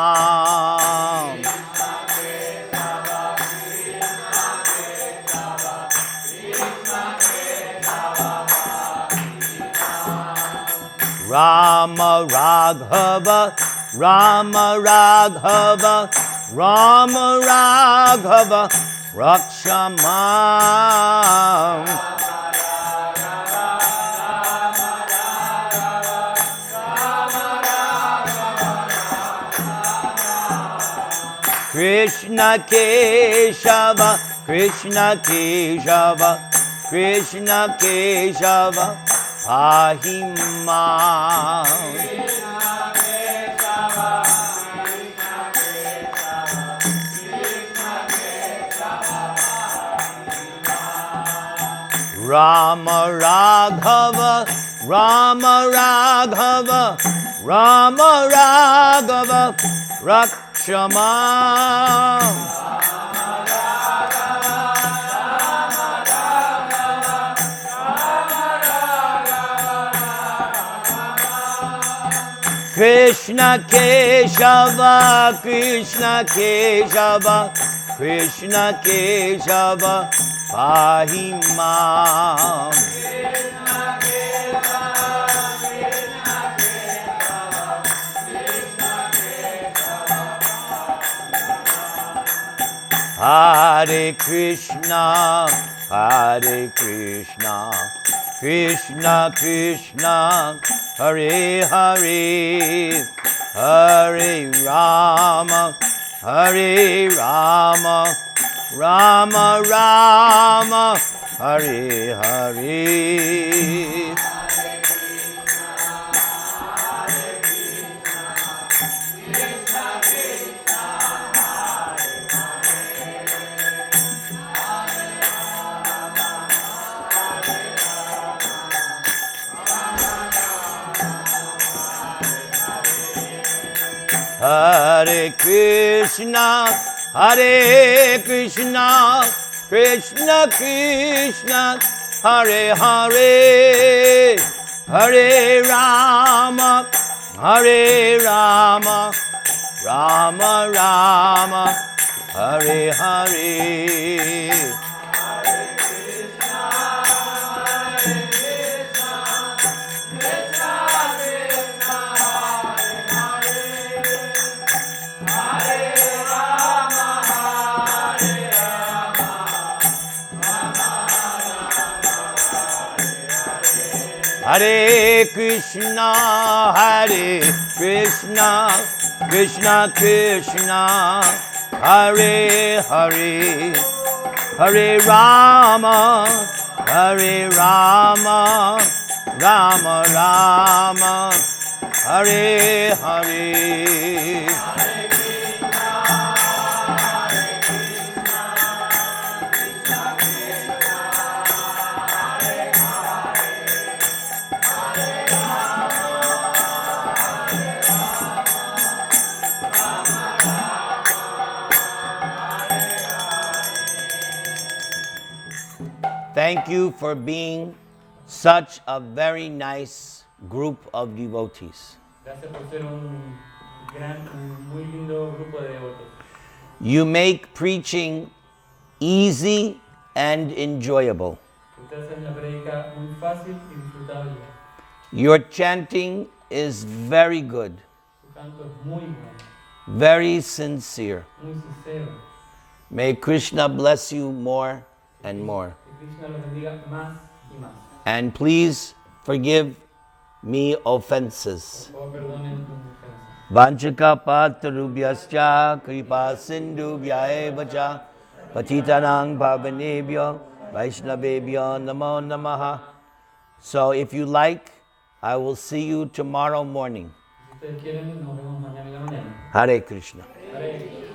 [SPEAKER 1] Rama Raghava, Rama Raghava, Rama Raghava, Rakshamam. Krishna Keshava, Krishna Keshava, Krishna Keshava, Pahimam. Rama Raghava, Rama Raghava, Rama Raghava, Rakshama. Krishna Keshava, Krishna Keshava, Krishna Keshava, pahi mam. Hare Krishna, Hare Krishna, Krishna Krishna, Hare Hare, Hare Rama, Hare Rama, Rama Rama, Hare Hare. Hare Krishna, Hare Krishna, Krishna Krishna, Hare Hare, Hare Rama, Hare Rama, Rama Rama, Hare Hare. Hare Krishna, Hare Krishna, Krishna Krishna, Hare Hare, Hare Rama, Hare Rama, Rama Rama, Hare Hare. Thank you for being such a very nice group of devotees.
[SPEAKER 2] Gracias por ser un muy lindo grupo de devotos.
[SPEAKER 1] You make preaching easy and enjoyable.
[SPEAKER 2] Ustedes hacen la predica muy fácil y disfrutable.
[SPEAKER 1] Your chanting is very good,
[SPEAKER 2] Su canto es muy bueno,
[SPEAKER 1] very sincere.
[SPEAKER 2] muy sincero.
[SPEAKER 1] May Krishna bless you more and more.
[SPEAKER 2] Que Krishna los bendiga más y más.
[SPEAKER 1] And please forgive me offenses.
[SPEAKER 2] Por favor, perdonen tus ofensas.
[SPEAKER 1] Vanchaka patarubhyascha kripa sindhubhya eva cha patitanang pavanebhyo vaishnavebhyo namo namaha. So if you like, I will see you tomorrow morning.
[SPEAKER 2] Si ustedes quieren, nos vemos mañana en la mañana.
[SPEAKER 1] Hare Krishna.
[SPEAKER 2] Hare Krishna.